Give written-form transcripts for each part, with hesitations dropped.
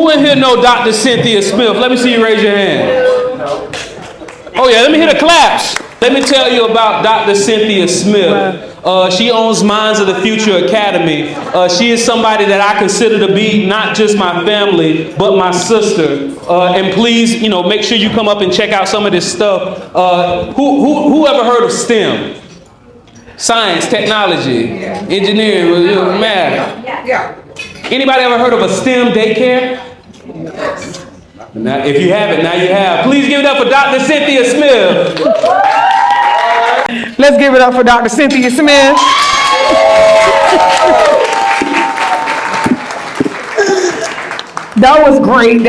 Who in here know Dr. Cynthia Smith? Let me see you raise your hand. Oh yeah, let me hear the claps. Let me tell you about Dr. Cynthia Smith. She owns Minds of the Future Academy. She is somebody that I consider to be not just my family, but my sister. And please, make sure you come up and check out some of this stuff. Who ever heard of STEM? Science, technology, engineering, math. Yeah. Anybody ever heard of a STEM daycare? Now, if you haven't, now you have. Please give it up for Dr. Cynthia Smith. Let's give it up for Dr. Cynthia Smith. That was great.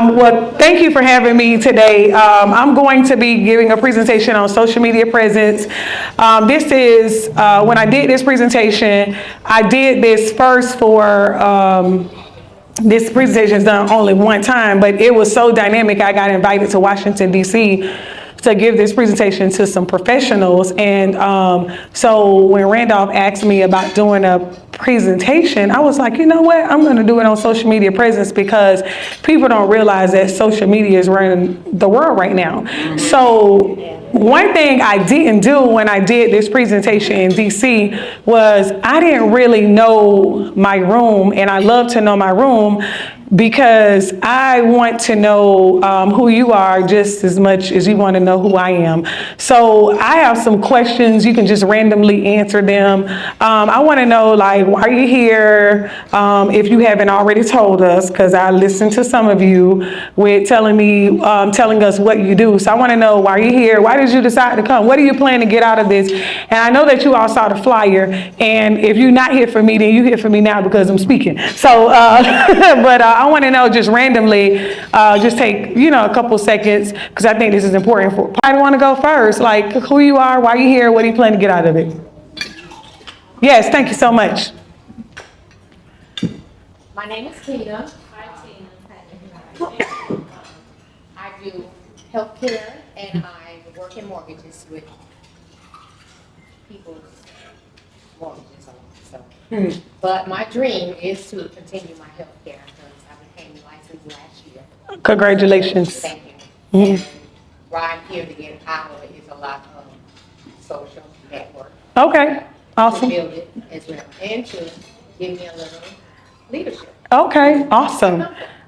Well, thank you for having me today. I'm going to be giving a presentation on social media presence. This is, when I did this presentation, I did this first for, this presentation is done only one time, but it was so dynamic. I got invited to Washington, D.C. to give this presentation to some professionals. And so when Randolph asked me about doing a presentation, I was like, you know what? I'm going to do it on social media presence because people don't realize that social media is running the world right now. So one thing I didn't do when I did this presentation in DC was I didn't really know my room, and I love to know my room because I want to know who you are just as much as you want to know who I am. So I have some questions. You can just randomly answer them. I want to know, like, why are you here? If you haven't already told us, because I listened to some of you with telling us what you do. So I want to know, why are you here? Why did you decide to come? What do you plan to get out of this? And I know that you all saw the flyer. And if you're not here for me, then you're here for me now because I'm speaking. So, but I want to know just randomly, just take, a couple seconds, because I think this is important. Probably want to go first, like who you are, why you here, what do you plan to get out of it? Yes, thank you so much. My name is Tina. Hi, Tina. I do healthcare and I work in mortgages with people's mortgages. So. But my dream is to continue my healthcare because I became licensed last year. Congratulations. Thank you. And why I'm here to get out of it is a lot of social network. Okay, awesome. To build it as well and to give me a little leadership. Okay, awesome.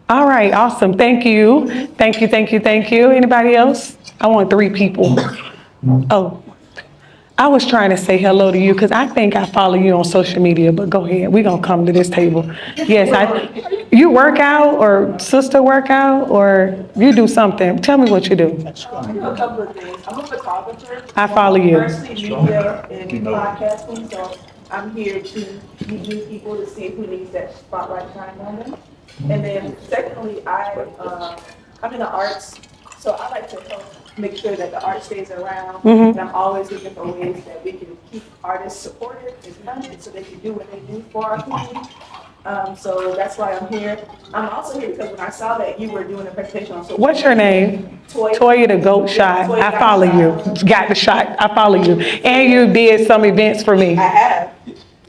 All right, awesome. Thank you. Anybody else? I want 3 people. Oh, I was trying to say hello to you because I think I follow you on social media, but go ahead. We're going to come to this table. Yes, you work out or sister work out or you do something. Tell me what you do. I do a couple of things. I'm a photographer. I follow you. Personally, media and podcasting, so I'm here to meet people to see who needs that spotlight shine on them. And then secondly, I'm in the arts, so I like to help make sure that the art stays around. And I'm always looking for ways that we can keep artists supported and funded so they can do what they do for our community. So that's why I'm here. I'm also here because when I saw that you were doing a presentation on social media. What's your name? Toya the Goat Shot. Toya I follow you. Got the shot. I follow you. And you did some events for me. I have.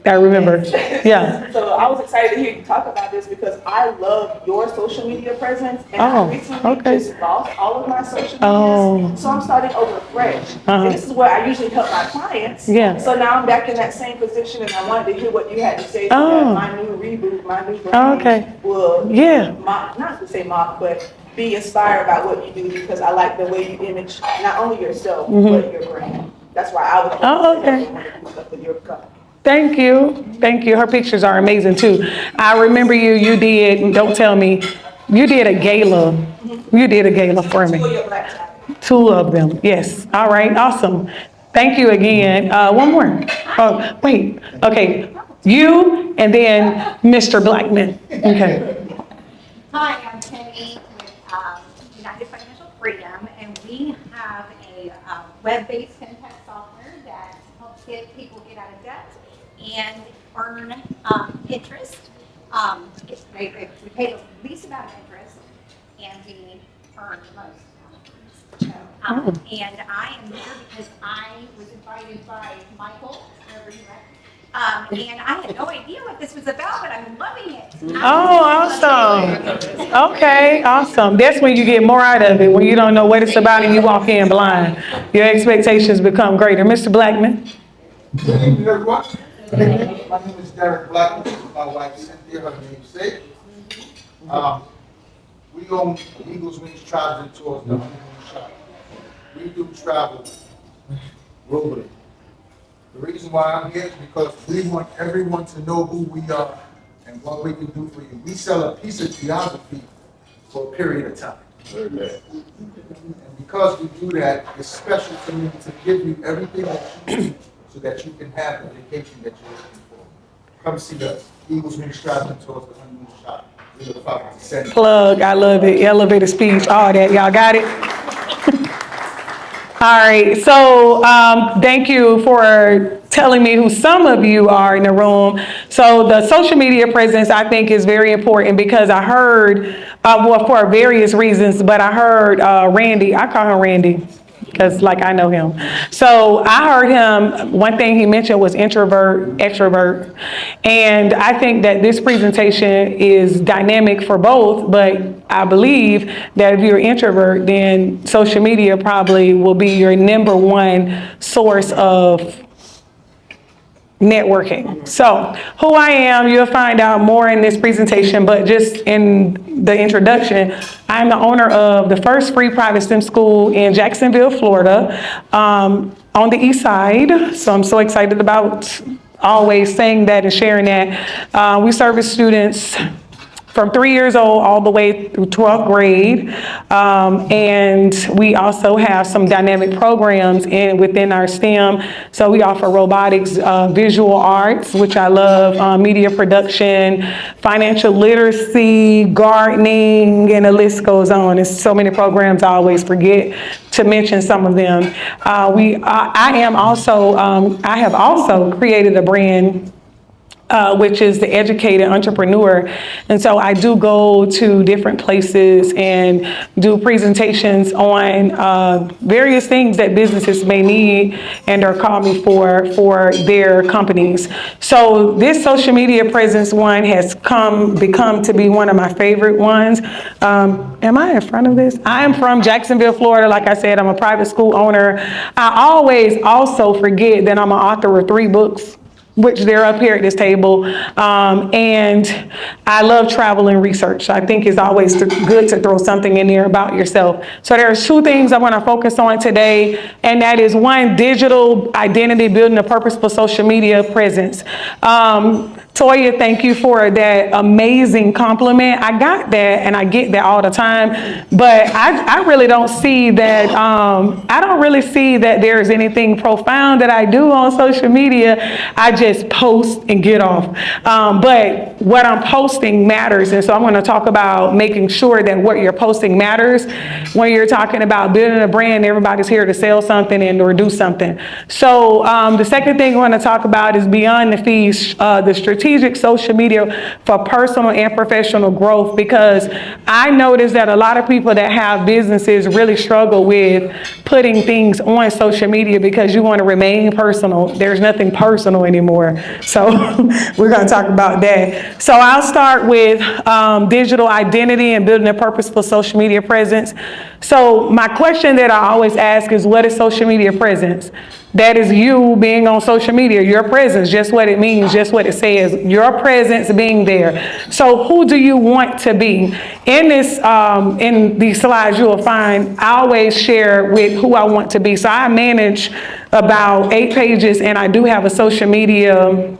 I remember. Yeah. So I was excited to hear you talk about this because I love your social media presence, and I recently just lost all of my social media. So I'm starting over fresh. And this is where I usually help my clients. Yeah. So now I'm back in that same position, and I wanted to hear what you had to say so that my new reboot, my new brand will not to say mock, but be inspired by what you do because I like the way you image not only yourself but your brand. That's why I was stuff with your company. Thank you. Her pictures are amazing too. I remember you did, don't tell me, you did a gala. You did a gala for me. 2 of them, yes. All right, awesome. Thank you again. One more. Oh, wait, okay. You and then Mr. Blackman. Okay. Hi, I'm Penny with United Financial Freedom, and we have a web-based fintech software that helps people get out of debt and earn interest. We pay the least amount of interest, and we earn the most amount of interest. And I am here because I was invited by Michael, wherever you at, And I had no idea what this was about, but I'm loving it. Oh, awesome. Okay, awesome. That's when you get more out of it, when you don't know what it's about and you walk in blind. Your expectations become greater. Mr. Blackman? Good evening, everyone. My name is Derek Blackman. This is my wife Cynthia, her namesake. We own Eagles Wings Travels and Tours, the honeymoon shop. We do travel globally. The reason why I'm here is because we want everyone to know who we are and what we can do for you. We sell a piece of geography for a period of time. And because we do that, it's special to me to give you everything that you need so that you can have the vacation that you're looking for. Come see us. Eagles Wings Travels and Tours, the honeymoon shop. Plug, I love it. Elevator speech, all that. Y'all got it? All right, so thank you for telling me who some of you are in the room. So the social media presence, I think, is very important because I heard, well, for various reasons, but I heard Randy, I call him Randy, because like I know him. So I heard him, one thing he mentioned was introvert, extrovert. And I think that this presentation is dynamic for both, but I believe that if you're an introvert, then social media probably will be your number one source of networking. So who I am, you'll find out more in this presentation, but just in the introduction, I'm the owner of the first free private STEM school in Jacksonville, Florida, on the east side. So I'm so excited about always saying that and sharing that. We service students from 3 years old all the way through 12th grade. And we also have some dynamic programs within our STEM. So we offer robotics, visual arts, which I love, media production, financial literacy, gardening, and the list goes on. There's so many programs, I always forget to mention some of them. I have also created a brand which is the educated entrepreneur. And so I do go to different places and do presentations on various things that businesses may need and or call me for their companies. So this social media presence one has become to be one of my favorite ones. Am I in front of this? I am from Jacksonville, Florida. Like I said, I'm a private school owner. I always also forget that I'm an author of 3 books, which they're up here at this table. And I love travel and research. I think it's always good to throw something in there about yourself. So there's 2 things I want to focus on today, and that is 1, digital identity, building a purposeful social media presence. Toya, thank you for that amazing compliment. I got that, and I get that all the time, but I really don't see that, I don't really see that there's anything profound that I do on social media. I just post and get off. But what I'm posting matters, and so I'm going to talk about making sure that what you're posting matters. When you're talking about building a brand, everybody's here to sell something or do something. So the second thing I want to talk about is beyond the fees, the strategic social media for personal and professional growth, because I noticed that a lot of people that have businesses really struggle with putting things on social media because you want to remain personal. There's nothing personal anymore. So we're going to talk about that. So I'll start with digital identity and building a purposeful social media presence. So my question that I always ask is, what is social media presence? That is you being on social media, your presence, just what it means, just what it says, your presence being there. So who do you want to be? In this, in these slides you will find, I always share with who I want to be. So I manage about 8 pages, and I do have a social media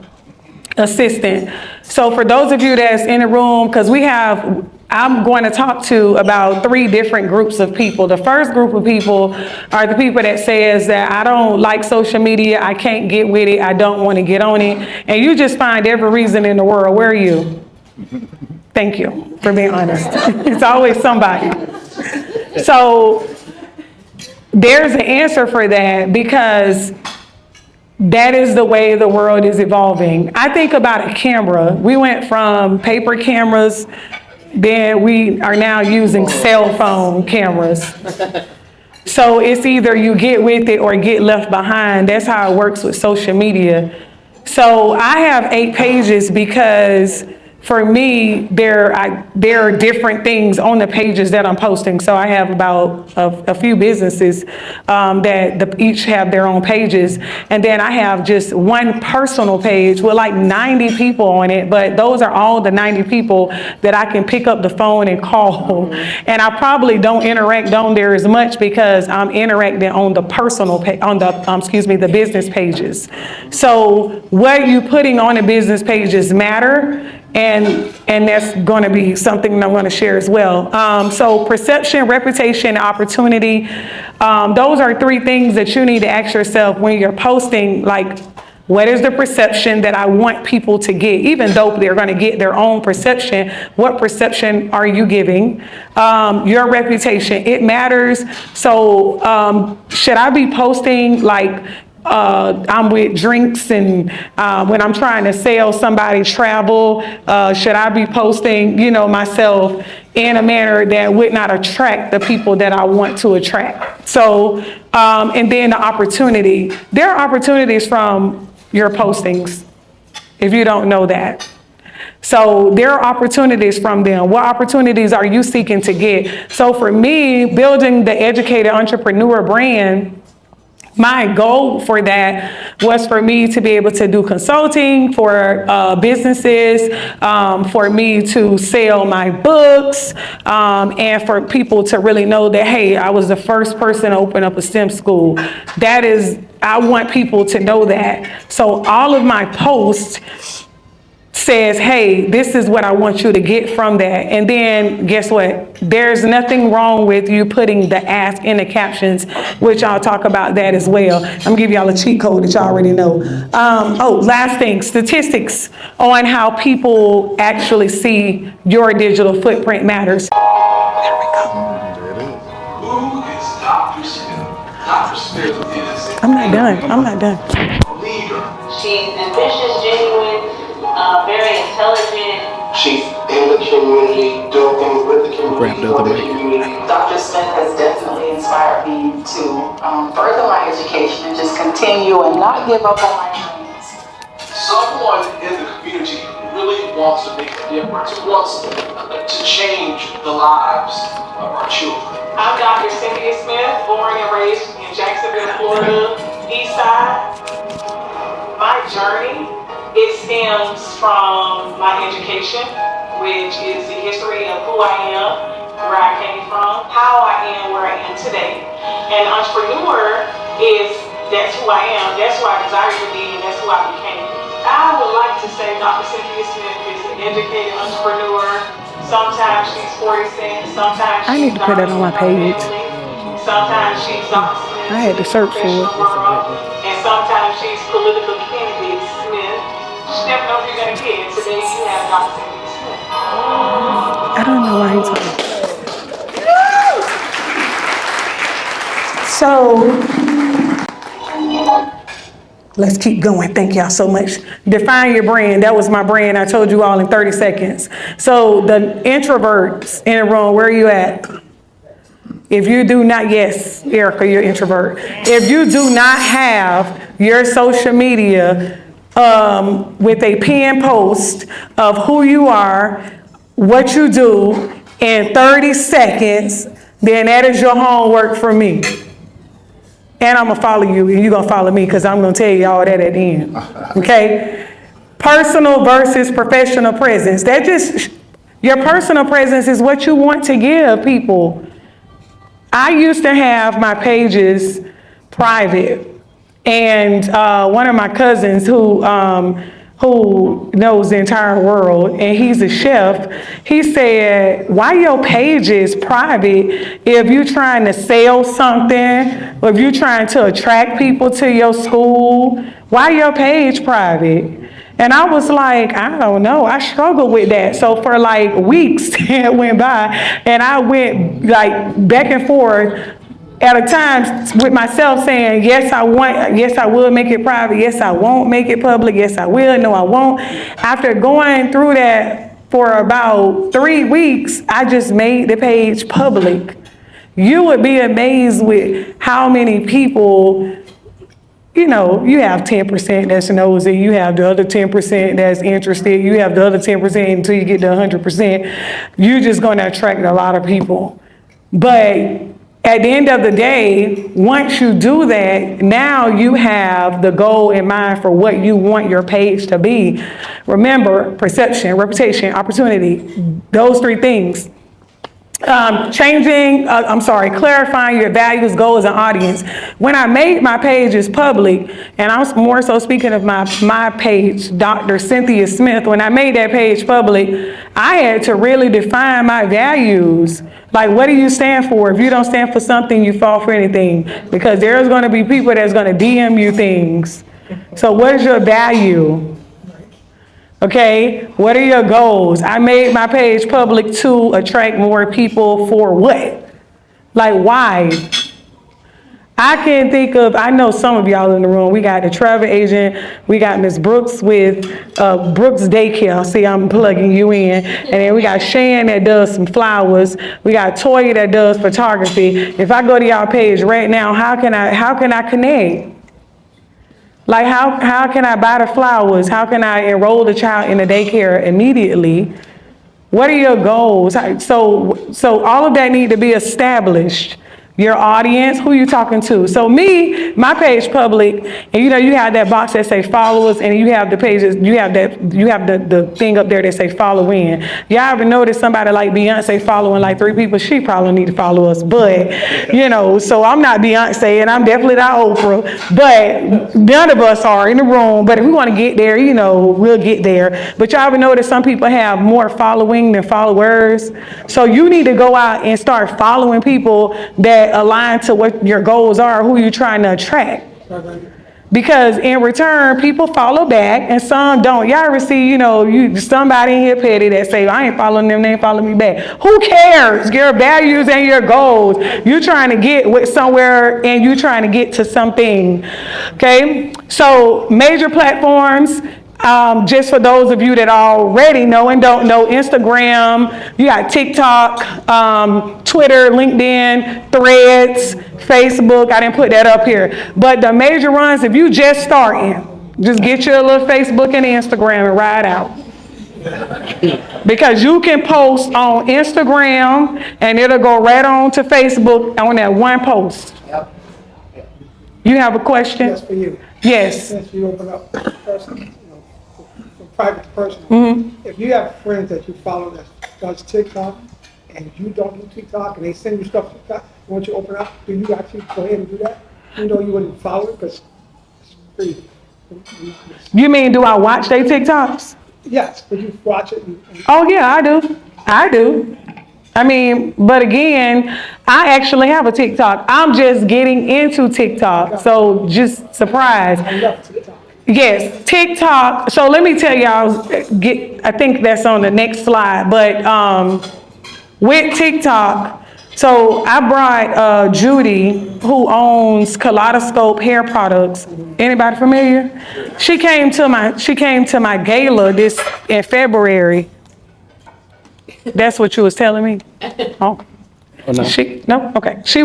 assistant. So for those of you that's in the room, because I'm going to talk to about 3 different groups of people. The first group of people are the people that says that I don't like social media, I can't get with it, I don't want to get on it. And you just find every reason in the world. Where are you? Thank you for being honest. It's always somebody. So there's an answer for that, because that is the way the world is evolving. I think about a camera. We went from paper cameras, then we are now using cell phone cameras. So it's either you get with it or get left behind. That's how it works with social media. So I have 8 pages because for me, there are different things on the pages that I'm posting. So I have about a few businesses that each have their own pages. And then I have just one personal page with like 90 people on it. But those are all the 90 people that I can pick up the phone and call. And I probably don't interact on there as much because I'm interacting on the personal page, on the business pages. So what you putting on the business pages matter. And that's going to be something that I'm going to share as well. So perception, reputation, opportunity. Those are 3 things that you need to ask yourself when you're posting. Like, what is the perception that I want people to get? Even though they're going to get their own perception, what perception are you giving? Your reputation, it matters. So should I be posting like, I'm with drinks and when I'm trying to sell somebody travel, should I be posting, myself in a manner that would not attract the people that I want to attract? So, and then the opportunity. There are opportunities from your postings, if you don't know that. So there are opportunities from them. What opportunities are you seeking to get? So for me, building the educated entrepreneur brand, my goal for that was for me to be able to do consulting for businesses, for me to sell my books, and for people to really know that, hey, I was the first person to open up a STEM school. I want people to know that. So all of my posts says, hey, this is what I want you to get from that. And then guess what? There's nothing wrong with you putting the ask in the captions, which I'll talk about that as well. I'm gonna give y'all a cheat code that y'all already know. Last thing, statistics on how people actually see your digital footprint matters. There we go. Who is Dr. Smith? Dr. Smith is I'm not done. a leader. She's ambitious, genuine, very intelligent. She's in the community, doing things with the community, for the community. Dr. Smith has definitely inspired me to further my education and just continue and not give up on my dreams. Someone in the community who really wants to make a difference, who wants to change the lives of our children. I'm Dr. Cynthia Smith, born and raised in Jacksonville, Florida, East Side. My journey, it stems from my education, which is the history of who I am, where I came from, how I am where I am today. And entrepreneur that's who I am, that's who I desire to be, and that's who I became. I would like to say Dr. Cynthia Smith is an educated entrepreneur. Sometimes she's 40 Cent, sometimes she's I need to put that on my page. Sometimes she's Dr. Smith. I had to search for it. And sometimes she's political candidate Smith. You never know who you're gonna get. Today you have Dr. Cynthia Smith. I don't know why he's talking. So let's keep going. Thank y'all so much. Define your brand. That was my brand. I told you all in 30 seconds. So the introverts in the room, where are you at? If you do not, yes, Erica, you're introvert. If you do not have your social media with a pinned post of who you are, what you do in 30 seconds, then that is your homework for me. And I'm gonna follow you, and you're gonna follow me, because I'm gonna tell you all that at the end. Okay? Personal versus professional presence. Your personal presence is what you want to give people. I used to have my pages private, and one of my cousins who knows the entire world, and he's a chef, he said, why your page is private if you're trying to sell something, or if you're trying to attract people to your school, why your page private? And I was like, I don't know, I struggled with that. So for like weeks it went by, and I went like back and forth at a time with myself saying, yes, I will make it private. Yes, I won't make it public. Yes, I will. No, I won't. After going through that for about 3 weeks, I just made the page public. You would be amazed with how many people you know, you have 10% that's nosy, you have the other 10% that's interested, you have the other 10% until you get to 100%. You're just going to attract a lot of people. But at the end of the day, once you do that, now you have the goal in mind for what you want your page to be. Remember, perception, reputation, opportunity, those three things. Clarifying your values, goals, and audience. When I made my pages public, and I'm more so speaking of my page, Dr. Cynthia Smith, when I made that page public, I had to really define my values. Like, what do you stand for? If you don't stand for something, you fall for anything. Because there's going to be people that's going to DM you things. So what is your value? Okay, what are your goals? I made my page public to attract more people for what? Like, why? I know some of y'all in the room, we got the travel agent, we got Miss Brooks with Brooks Daycare. See, I'm plugging you in. And then we got Shan that does some flowers. We got Toya that does photography. If I go to y'all page right now, how can I connect? Like, how can I buy the flowers? How can I enroll the child in the daycare immediately? What are your goals? So all of that need to be established. Your audience, who you talking to? So me, my page public, and you know, you have that box that say followers, and you have the pages, you have the thing up there that say follow in. Y'all ever notice somebody like Beyonce following like 3 people? She probably need to follow us, but you know, so I'm not Beyonce, and I'm definitely not Oprah, but none of us are in the room. But if we want to get there, you know, we'll get there. But y'all ever notice some people have more following than followers? So you need to go out and start following people that align to what your goals are, who you're trying to attract. Because in return, people follow back and some don't. Y'all ever see, you know, somebody in here petty that say, I ain't following them, they ain't following me back. Who cares? Your values and your goals. You're trying to get with somewhere and you're trying to get to something. Okay? So major platforms, just for those of you that already know and don't know, Instagram, you got TikTok, Twitter, LinkedIn, Threads, Facebook. I didn't put that up here. But the major ones, if you just starting, just get your little Facebook and Instagram and ride out. Because you can post on Instagram and it'll go right on to Facebook on that one post. You have a question? Yes, for you. Yes. Since you open up personal, from private to personal, if you have friends that you follow that does TikTok and you don't do TikTok and they send you stuff once you open up, do you actually go ahead and do that? You know you wouldn't follow it because it's free. You mean, do I watch their TikToks? Yes, but you watch it. Oh yeah, I do. I mean, but again, I actually have a TikTok. I'm just getting into TikTok, so just surprise. I love TikTok. Yes, TikTok. So let me tell y'all, I think that's on the next slide, but with TikTok, so I brought Judy, who owns Kaleidoscope Hair Products. Anybody familiar? She came to my gala in February. That's what you was telling me? Oh. No? No? Okay. She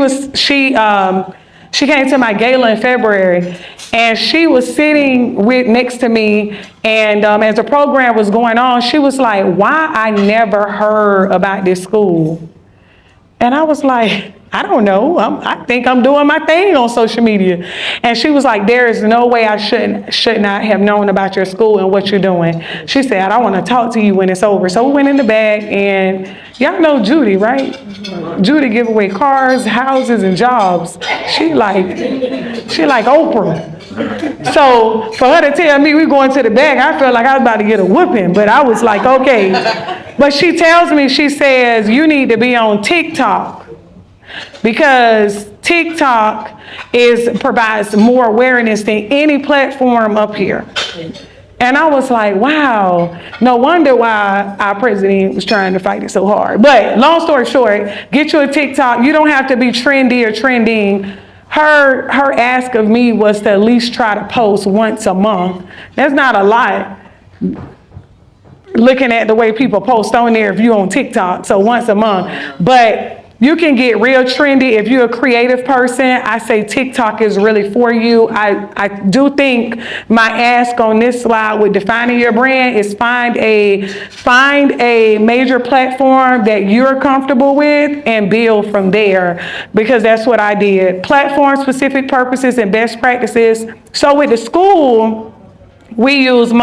came to my gala in February, and she was sitting next to me, and as the program was going on, she was like, why I never heard about this school? And I was like, I don't know. I think I'm doing my thing on social media. And she was like, there is no way I should not have known about your school and what you're doing. She said, I want to talk to you when it's over. So we went in the back, and y'all know Judy, right? Judy give away cars, houses, and jobs. She like Oprah. So for her to tell me we going to the back, I felt like I was about to get a whooping, but I was like, okay. But she tells me, she says, you need to be on TikTok because TikTok provides more awareness than any platform up here. And I was like, wow, no wonder why our president was trying to fight it so hard. But long story short, get you a TikTok. You don't have to be trendy or trending. Her ask of me was to at least try to post once a month. That's not a lot. Looking at the way people post on there if you're on TikTok, so once a month. But You can get real trendy. If you're a creative person, I say TikTok is really for you. I do think my ask on this slide with defining your brand is find a major platform that you're comfortable with and build from there, because that's what I did. Platform specific purposes and best practices. So with the school, we're using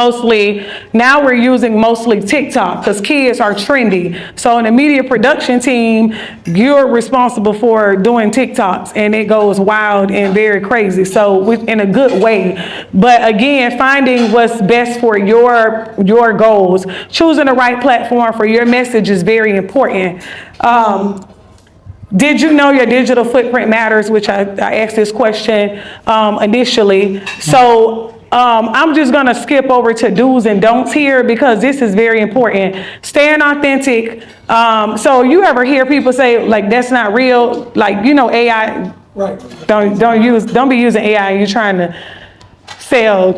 mostly TikTok because kids are trendy. So in the media production team, you're responsible for doing TikToks, and it goes wild and very crazy. So in a good way. But again, finding what's best for your goals, choosing the right platform for your message is very important. Did you know your digital footprint matters? Which I asked this question initially. So I'm just going to skip over to do's and don'ts here because this is very important. Staying authentic. So you ever hear people say, like, that's not real? Like, AI. Right. Don't be using AI. You're trying to sell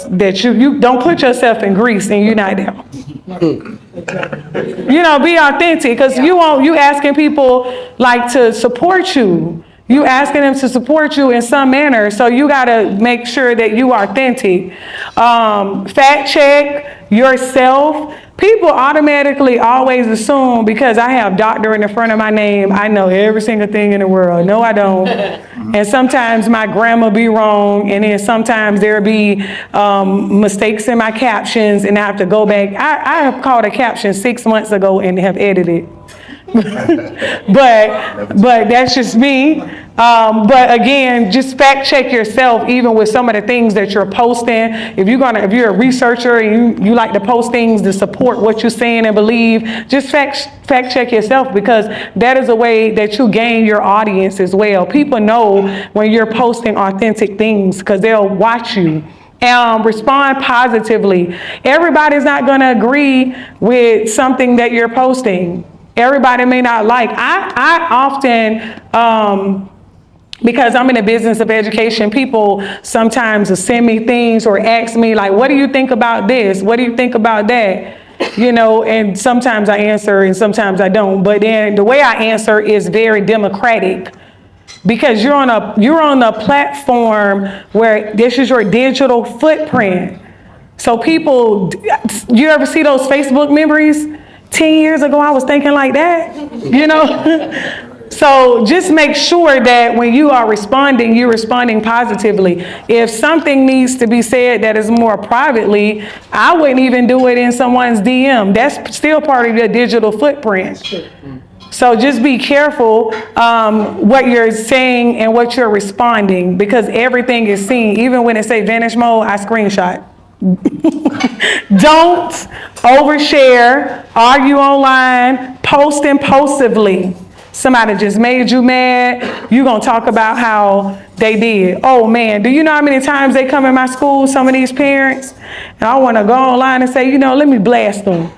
that you don't put yourself in grease and you're not there. Be authentic, because you asking people like to support you. You asking them to support you in some manner, so you got to make sure that you are authentic. Fact check yourself. People automatically always assume because I have doctor in the front of my name, I know every single thing in the world. No, I don't. And sometimes my grammar be wrong, and then sometimes there be mistakes in my captions, and I have to go back. I have called a caption 6 months ago and have edited. but that's just me. But again, just fact check yourself, even with some of the things that you're posting. If you're a researcher and you like to post things to support what you're saying and believe, just fact check yourself, because that is a way that you gain your audience as well. People know when you're posting authentic things because they'll watch you. Respond positively. Everybody's not going to agree with something that you're posting. Everybody may not like. I often, because I'm in the business of education, people sometimes will send me things or ask me like, what do you think about this? What do you think about that? And sometimes I answer and sometimes I don't. But then the way I answer is very democratic, because you're on a platform where this is your digital footprint. So people, you ever see those Facebook memories? 10 years ago, I was thinking like that, So just make sure that when you are responding, you're responding positively. If something needs to be said that is more privately, I wouldn't even do it in someone's DM. That's still part of your digital footprint. So just be careful what you're saying and what you're responding, because everything is seen. Even when it say vanish mode, I screenshot. Don't overshare, argue online, post impulsively. Somebody just made you mad, you're going to talk about how they did. Oh man, do you know how many times they come in my school, some of these parents, and I want to go online and say, let me blast them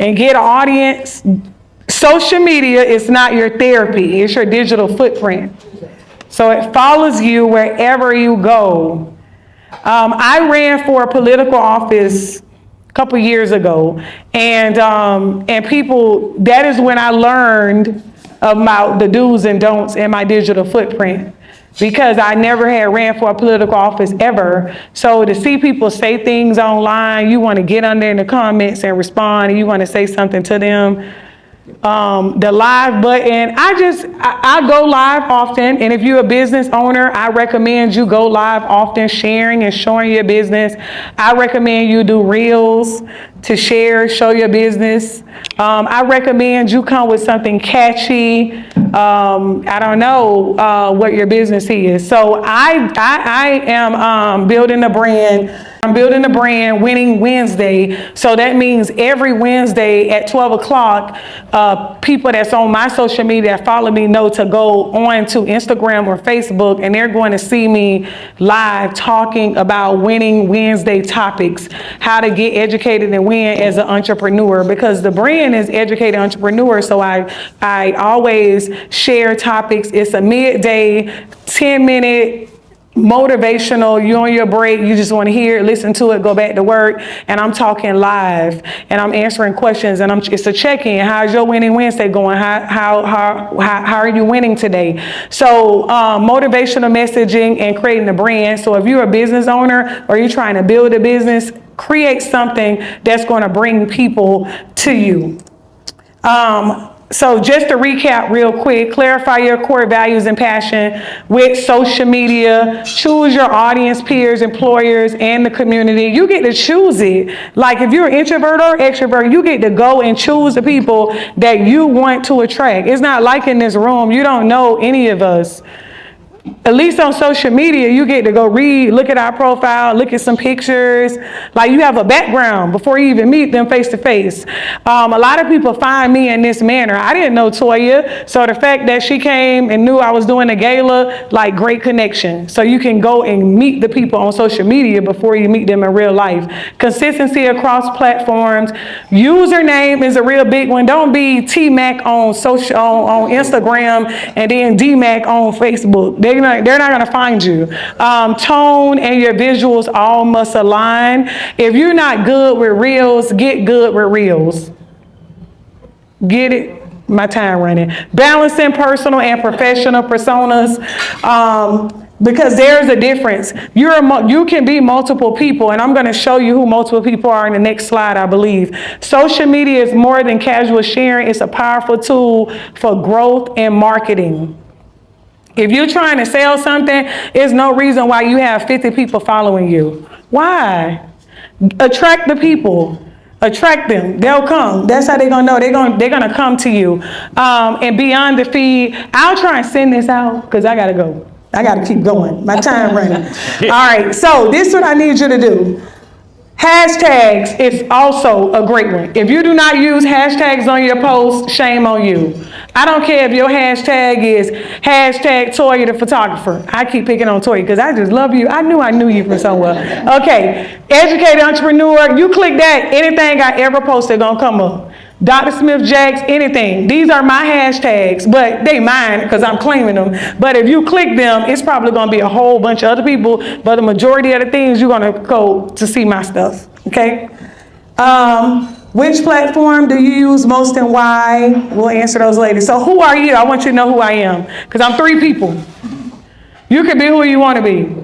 and get an audience. Social media is not your therapy, it's your digital footprint. So it follows you wherever you go. I ran for a political office a couple years ago, and people, that is when I learned about the do's and don'ts in my digital footprint, because I never had ran for a political office ever. So to see people say things online, you want to get under in the comments and respond, and you want to say something to them. The live button, I go live often, and if you're a business owner, I recommend you go live often, sharing and showing your business. I recommend you do reels to show your business. I recommend you come with something catchy. I don't know what your business is. So I am building a brand. I'm building a brand, Winning Wednesday. So that means every Wednesday at 12 o'clock, people that's on my social media that follow me know to go on to Instagram or Facebook, and they're going to see me live talking about Winning Wednesday topics, how to get educated and win as an entrepreneur, because the brand is Educated Entrepreneur. So I always share topics. It's a midday, 10-minute motivational, you on your break, you just want to hear it, listen to it, go back to work, and I'm talking live, and I'm answering questions, and it's a check-in. How's your winning Wednesday going? How are you winning today? So motivational messaging and creating a brand. So if you're a business owner or you're trying to build a business, create something that's going to bring people to you. So just to recap real quick, clarify your core values and passion with social media. Choose your audience, peers, employers, and the community. You get to choose it. Like if you're an introvert or extrovert, you get to go and choose the people that you want to attract. It's not like in this room, you don't know any of us. At least on social media, you get to go read, look at our profile, look at some pictures. Like you have a background before you even meet them face to face. A lot of people find me in this manner. I didn't know Toya, so the fact that she came and knew I was doing a gala, like great connection. So you can go and meet the people on social media before you meet them in real life. Consistency across platforms. Username is a real big one. Don't be T-Mac on social on Instagram and then D-Mac on Facebook. They're not going to find you. Tone and your visuals all must align. If you're not good with reels, get good with reels. Get it? My time running. Balancing personal and professional personas. Because there's a difference. You can be multiple people, and I'm going to show you who multiple people are in the next slide, I believe. Social media is more than casual sharing. It's a powerful tool for growth and marketing. If you're trying to sell something, there's no reason why you have 50 people following you. Why? Attract the people. Attract them. They'll come. That's how they're going to know. They're going to come to you. And beyond the feed, I'll try and send this out because I got to go. I got to keep going. My time running. All right. So this is what I need you to do. Hashtags is also a great one. If you do not use hashtags on your posts, shame on you. I don't care if your hashtag is hashtag Toya the photographer. I keep picking on Toya because I just love you. I knew you from somewhere. Okay, educated entrepreneur. You click that, anything I ever posted gonna come up. Dr. Smith Jacks, anything. These are my hashtags, but they mine because I'm claiming them. But if you click them, it's probably gonna be a whole bunch of other people, but the majority of the things you're gonna go to see my stuff, okay? Which platform do you use most and why? We'll answer those later. So who are you? I want you to know who I am because I'm 3 people. You can be who you want to be,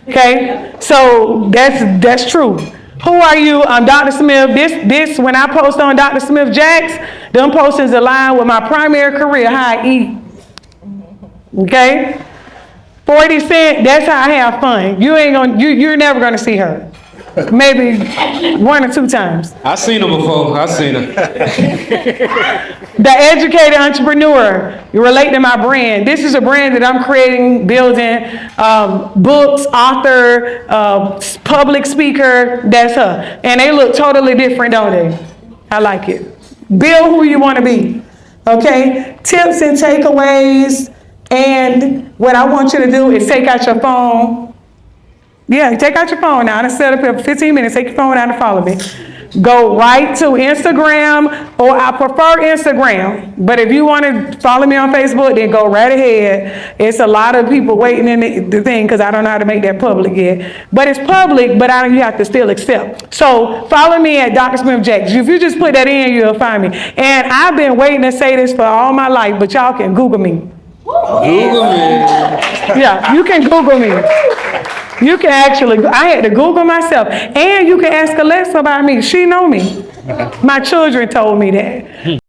okay? So that's true. Who are you? I'm Dr. Smith. This when I post on Dr. Smith Jacks, them postings align with my primary career, how I eat. Okay? 40 Cent, that's how I have fun. You're never gonna see her. Maybe 1 or 2 times. I've seen her before. The educated entrepreneur. You relate to my brand. This is a brand that I'm creating, building, books, author, public speaker. That's her. And they look totally different, don't they? I like it. Build who you want to be. Okay? Tips and takeaways. And what I want you to do is take out your phone. Yeah, take out your phone now. I set up here for 15 minutes. Take your phone out and follow me. Go right to Instagram, or I prefer Instagram. But if you want to follow me on Facebook, then go right ahead. It's a lot of people waiting in the thing because I don't know how to make that public yet. But it's public, but you have to still accept. So follow me at Dr. Smith Jacks. If you just put that in, you'll find me. And I've been waiting to say this for all my life, but y'all can Google me. Google me. Yeah, you can Google me. You can actually, I had to Google myself. And you can ask Alexa about me. She know me. My children told me that.